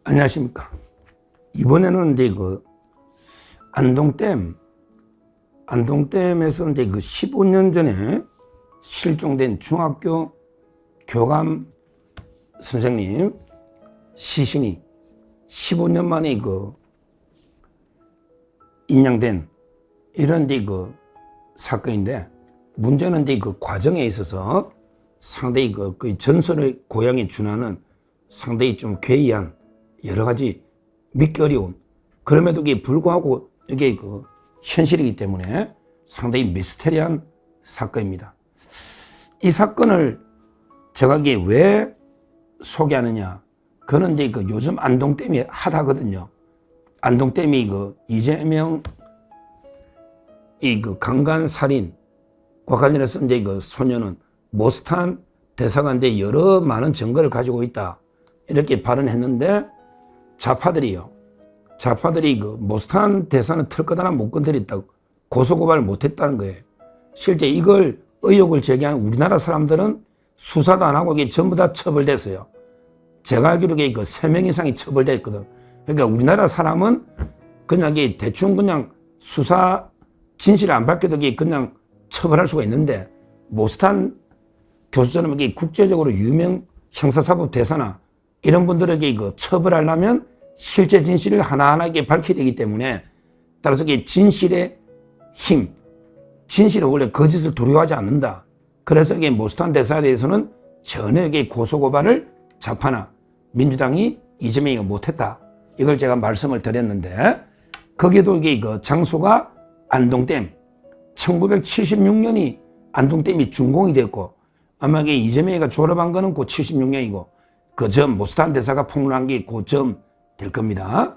안녕하십니까. 이번에는 이제 안동댐에서 이제 15년 전에 실종된 중학교 교감 선생님 시신이 15년 만에 인양된 이런 사건인데, 문제는 이제 과정에 있어서 상당히 그 전설의 고향에 준하는 상당히 좀 괴이한 여러 가지 믿기 어려운, 그럼에도 불구하고 이게 현실이기 때문에 상당히 미스테리한 사건입니다. 이 사건을 제가 왜 소개하느냐, 그는 이제 요즘 안동댐이 핫하거든요. 안동댐이 이재명 강간살인과 관련해서 이제 소녀는 모스탄 대사가 이제 여러 많은 증거를 가지고 있다, 이렇게 발언했는데, 좌파들이 모스탄 대사는 털것 하나 못 건드렸다고 고소고발을 못했다는 거예요. 실제 이걸 의혹을 제기한 우리나라 사람들은 수사도 안 하고 이게 전부 다 처벌됐어요. 제가 알기로 3명 이상이 처벌됐거든. 그러니까 우리나라 사람은 그냥 대충 그냥 수사 진실을 안 밝혀도 그냥 처벌할 수가 있는데, 모스탄 교수처럼 국제적으로 유명 형사사법 대사나 이런 분들에게 처벌하려면 실제 진실을 하나하나 밝혀야 되기 때문에, 따라서 진실의 힘, 진실은 원래 거짓을 두려워하지 않는다. 그래서 모스탄 대사에 대해서는 전혀 고소고발을 좌파나 민주당이 이재명이가 못했다, 이걸 제가 말씀을 드렸는데, 거기에도 장소가 안동댐, 1976년이 안동댐이 준공이 됐고, 아마 이재명이가 졸업한 거는 그 76년이고, 그 전 모스탄 대사가 폭로한 게 그 전 될 겁니다.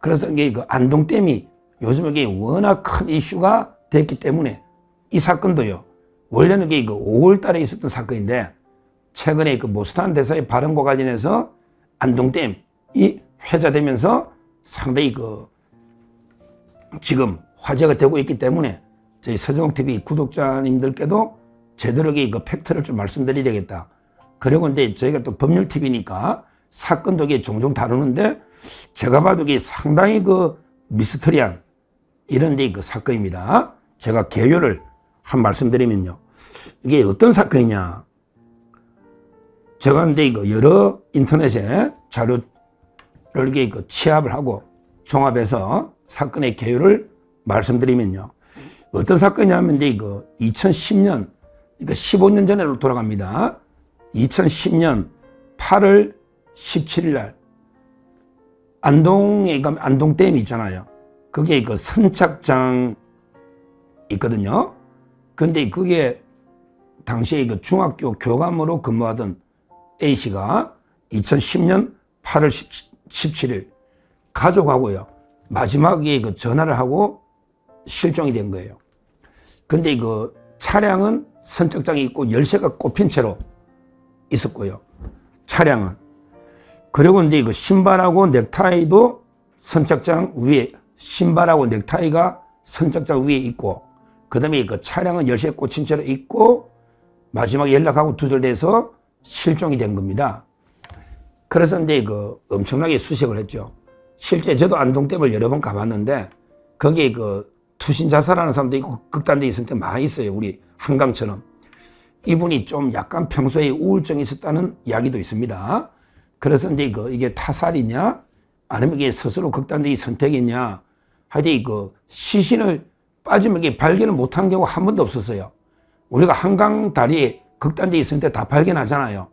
그래서 안동댐이 요즘 워낙 큰 이슈가 됐기 때문에, 이 사건도요, 원래는 5월 달에 있었던 사건인데, 최근에 모스탄 대사의 발언과 관련해서 안동댐이 회자되면서 상당히 지금 화제가 되고 있기 때문에, 저희 서정옥TV 구독자님들께도 제대로 팩트를 좀 말씀드려야 되겠다. 그리고 이제 저희가 또 법률TV니까 사건도 종종 다루는데, 제가 봐도 상당히 미스터리한 이런 사건입니다. 제가 개요를 한 말씀드리면요, 이게 어떤 사건이냐. 제가 이제 여러 인터넷에 자료를 취합을 하고 종합해서 사건의 개요를 말씀드리면요, 어떤 사건이냐면 이제 2010년, 그러니까 15년 전으로 돌아갑니다. 2010년 8월 17일 날 안동에 가면 안동댐이 있잖아요. 그게 선착장 있거든요. 근데 그게 당시에 중학교 교감으로 근무하던 A씨가 2010년 8월 17일 가족하고요, 마지막에 전화를 하고 실종이 된 거예요. 근데 차량은 선착장이 있고 열쇠가 꼽힌 채로 있었고요, 차량은. 그리고 이제 신발하고 넥타이도 선착장 위에, 신발하고 넥타이가 선착장 위에 있고, 그 다음에 차량은 열쇠에 꽂힌 채로 있고, 마지막에 연락하고 두절돼서 실종이 된 겁니다. 그래서 이제 엄청나게 수색을 했죠. 실제 저도 안동댐을 여러 번 가봤는데, 거기에 투신 자살하는 사람도 있고 극단적인 선택 많이 있어요. 우리 한강처럼. 이분이 좀 약간 평소에 우울증이 있었다는 이야기도 있습니다. 그래서 이제 이게 타살이냐, 아니면 이게 스스로 극단적인 선택이냐, 하여튼 시신을 빠지면 이게 발견을 못한 경우가 한 번도 없었어요. 우리가 한강 다리에 극단적인 선택 다 발견하잖아요.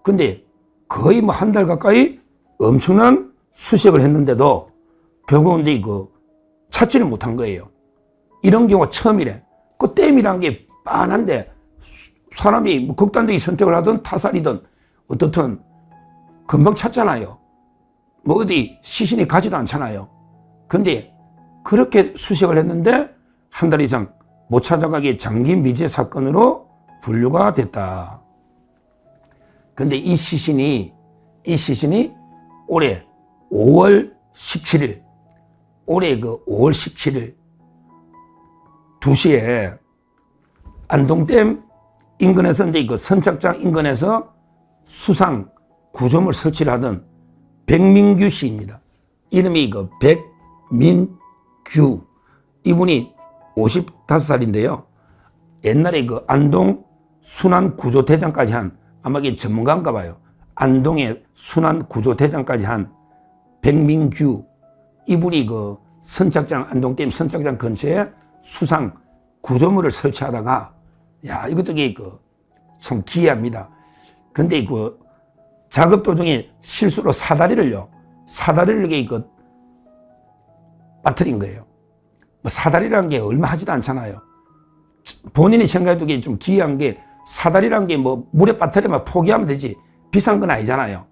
근데 거의 한 달 가까이 엄청난 수색을 했는데도 결국은 이제 찾지를 못한 거예요. 이런 경우가 처음이래. 그 댐이라는 게 빤한데, 사람이 극단적인 선택을 하든 타살이든 어떻든 금방 찾잖아요. 어디 시신이 가지도 않잖아요. 근데 그렇게 수색을 했는데 한 달 이상 못 찾아가게 장기 미제 사건으로 분류가 됐다. 근데 이 시신이 올해 5월 17일, 올해 5월 17일 2시에 안동댐 인근에서 이제 선착장 인근에서 수상 구조물 설치를 하던 백민규 씨입니다. 이름이 백민규. 이분이 55살인데요. 옛날에 안동 순환구조대장까지 한, 아마 이게 전문가인가 봐요. 안동의 순환구조대장까지 한 백민규. 이분이 선착장, 안동댐 선착장 근처에 수상 구조물을 설치하다가, 야, 이것도 참 기이합니다. 근데 작업 도중에 실수로 사다리를 빠뜨린 거예요. 사다리라는 게 얼마 하지도 않잖아요. 본인이 생각해도 좀 기이한 게, 사다리라는 게 물에 빠뜨리면 포기하면 되지 비싼 건 아니잖아요.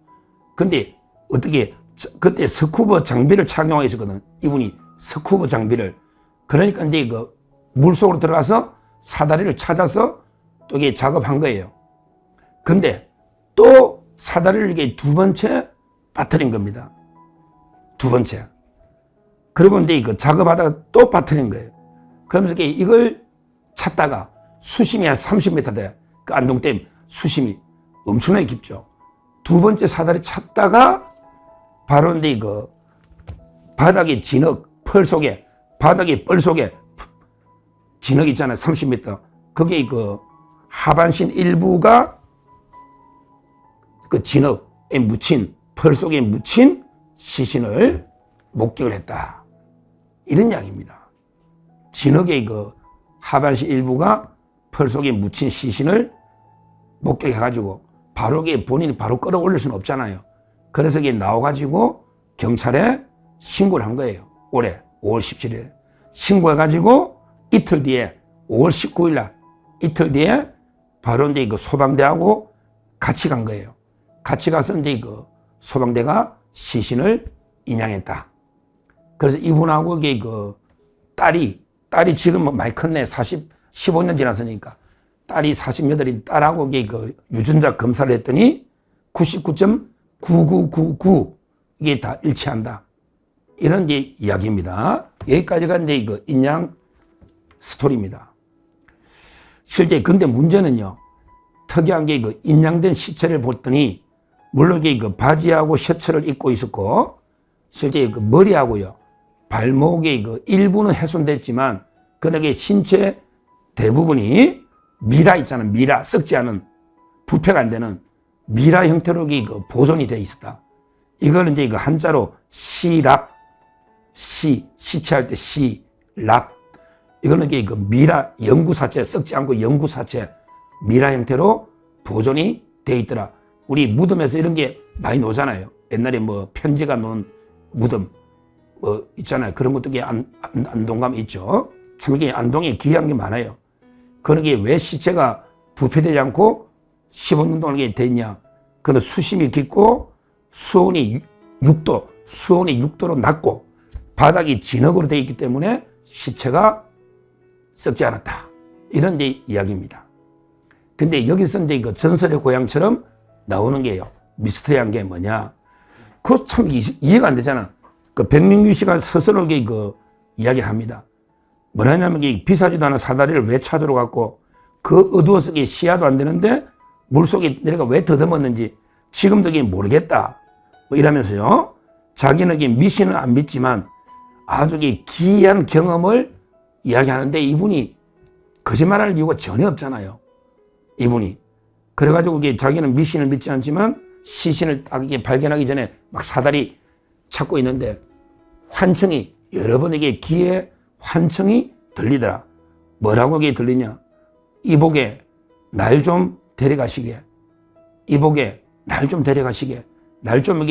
근데 어떻게 그때 스쿠버 장비를 착용하고 있었거든. 이분이 스쿠버 장비를. 그러니까 이제 물속으로 들어가서 사다리를 찾아서 또 이게 작업한 거예요. 근데 또 사다리를 이게 두 번째 빠뜨린 겁니다. 두 번째. 그러고 이제 작업하다가 또 빠뜨린 거예요. 그러면서 이걸 찾다가 수심이 한 30m 돼. 그 안동댐 수심이 엄청나게 깊죠. 두 번째 사다리 찾다가 바로 이제 바닥에 진흙, 펄 속에, 바닥에 뻘 속에 진흙 있잖아요. 30m. 거기에 하반신 일부가 진흙에 묻힌, 펄 속에 묻힌 시신을 목격을 했다. 이런 이야기입니다. 진흙의 하반신 일부가 펄 속에 묻힌 시신을 목격해가지고 바로 본인이 바로 끌어올릴 수는 없잖아요. 그래서 이게 나와가지고 경찰에 신고를 한 거예요. 올해 5월 17일. 신고해가지고 이틀 뒤에 5월 19일 날 이틀 뒤에 바로 이제 소방대하고 같이 간 거예요. 같이 가서 이제 소방대가 시신을 인양했다. 그래서 이분하고 이게 딸이 지금 많이 컸네. 15년 지났으니까. 딸이 48인 딸하고 이게 유전자 검사를 했더니 99.9999 이게 다 일치한다. 이런 이제 이야기입니다. 여기까지가 이제 인양 스토리입니다. 실제 근데 문제는요. 특이한 게 인양된 시체를 봤더니 물론 이게 바지하고 셔츠를 입고 있었고 실제 머리하고요. 발목의 일부는 훼손됐지만 그다음에 신체 대부분이 미라 있잖아요. 미라, 썩지 않은, 부패가 안 되는 미라 형태로 보존이 되어 있었다. 이거는 이제 한자로 시랍, 시체할 때 시랍. 이거는 미라, 영구사체, 썩지 않고 영구사체, 미라 형태로 보존이 되어 있더라. 우리 무덤에서 이런 게 많이 놓잖아요. 옛날에 편지가 놓은 무덤, 있잖아요. 그런 것도 안동감에 있죠. 참 이게 안동에 귀한 게 많아요. 그런 게 왜 시체가 부패되지 않고 15년 동안 이게 됐냐. 그는 수심이 깊고 수온이 6도로 낮고 바닥이 진흙으로 되어 있기 때문에 시체가 썩지 않았다. 이런 이제 이야기입니다. 근데 여기서 이제 전설의 고향처럼 나오는 게요. 미스터리한 게 뭐냐. 그거 참 이해가 안 되잖아. 백민규 씨가 스스로 이야기를 합니다. 뭐냐면 비싸지도 않은 사다리를 왜 찾으러 갔고 어두워서 시야도 안 되는데 물속에 내가 왜 더듬었는지 지금도 모르겠다. 이러면서요. 자기는 미신은 안 믿지만 아주 기이한 경험을 이야기하는데 이분이 거짓말할 이유가 전혀 없잖아요. 이분이. 그래가지고 자기는 미신을 믿지 않지만 시신을 딱 발견하기 전에 막 사다리 찾고 있는데 환청이 여러 번에게 귀에 환청이 들리더라. 뭐라고 들리냐? 이복에 날 좀 데려가시게. 이복에 날 좀 데려가시게. 날 좀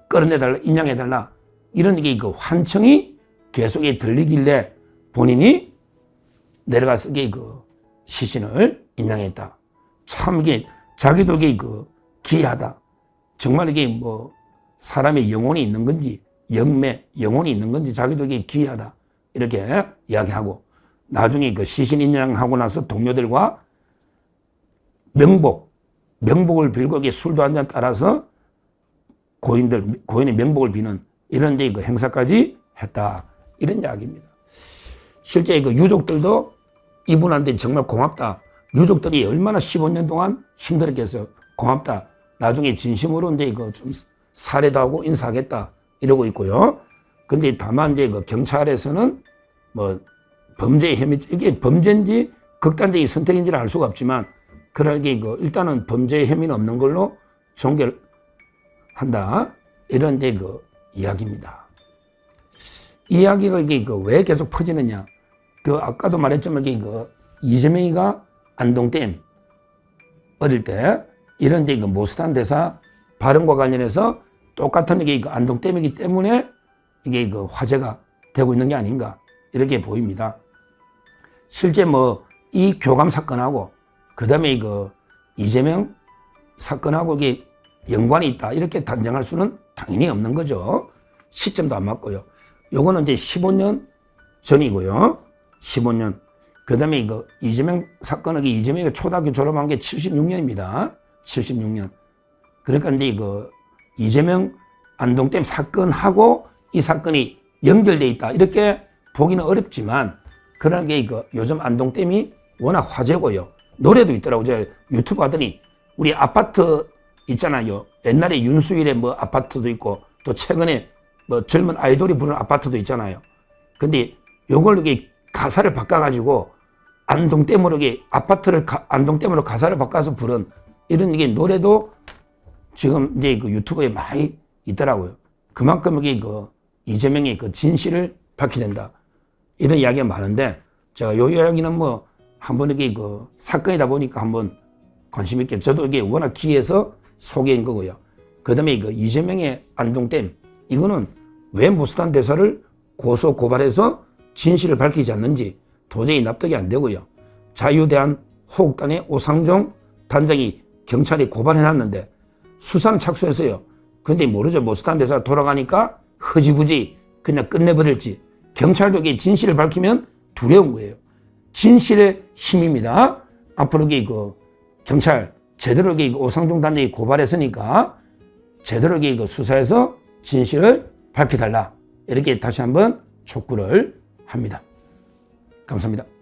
끌어내달라, 인양해달라. 이런 환청이 계속 들리길래 본인이 내려가서 시신을 인양했다. 참 자기도 기이하다. 정말 사람의 영혼이 있는 건지, 영혼이 있는 건지 자기도 기이하다. 이렇게 이야기하고, 나중에 시신 인양하고 나서 동료들과 명복을 빌고 술도 한잔 따라서 고인의 명복을 비는 이런 행사까지 했다. 이런 이야기입니다. 실제 유족들도 이분한테 정말 고맙다. 유족들이 얼마나 15년 동안 힘들었겠어요. 고맙다. 나중에 진심으로 좀 살해도 하고 인사하겠다 이러고 있고요. 근데 다만 이제 그 경찰에서는 뭐 범죄 혐의, 이게 범죄인지 극단적인 선택인지를 알 수가 없지만, 그러게 그 일단은 범죄 혐의는 없는 걸로 종결한다. 이런 이제 그 이야기입니다. 이야기가 이게 그 왜 계속 퍼지느냐. 그 아까도 말했지만 이게 그 이재명이가 안동댐 어릴 때 이런 이제 그 모스탄 대사 발언과 관련해서 똑같은 이게 그 안동댐이기 때문에 이게 그 화제가 되고 있는 게 아닌가 이렇게 보입니다. 실제 뭐 이 교감 사건하고 그다음에 그 이재명 사건하고 이게 연관이 있다 이렇게 단정할 수는 당연히 없는 거죠. 시점도 안 맞고요. 요거는 이제 15년 전이고요. 15년. 그다음에 이거 이재명 사건은 이재명이 초등학교 졸업한 게 76년입니다. 76년. 그러니까 이제 그 이재명 안동댐 사건하고 이 사건이 연결돼 있다 이렇게 보기는 어렵지만, 그런 게 이거 요즘 안동댐이 워낙 화제고요. 노래도 있더라고. 제가 유튜브 하더니 우리 아파트 있잖아요. 옛날에 윤수일의 뭐 아파트도 있고 또 최근에 뭐 젊은 아이돌이 부르는 아파트도 있잖아요. 근데 요걸 이게 가사를 바꿔가지고 안동댐으로 이게 아파트를 안동댐으로 가사를 바꿔서 부른 이런 이게 노래도 지금 이제 그 유튜브에 많이 있더라고요. 그만큼 이게 그 이재명의 그 진실을 밝혀야 된다. 이런 이야기가 많은데, 제가 요 이야기는 뭐 한번 이게 그 사건이다 보니까 한번 관심 있게, 저도 이게 워낙 기해서 소개한 거고요. 그 다음에 그 이재명의 안동댐, 이거는 왜 모스탄 대사를 고소 고발해서 진실을 밝히지 않는지 도저히 납득이 안 되고요. 자유대한호국단의 오상종 단장이 경찰에 고발해놨는데 수사는 착수했어요. 근데 모르죠. 모스탄 대사가 돌아가니까 흐지부지 그냥 끝내버릴지. 경찰도 이게 진실을 밝히면 두려운 거예요. 진실의 힘입니다. 앞으로 이게 그 경찰 제대로 이게 오상종 단장이 고발했으니까 제대로 이게 수사해서 진실을 밝혀달라. 이렇게 다시 한번 촉구를 합니다. 감사합니다.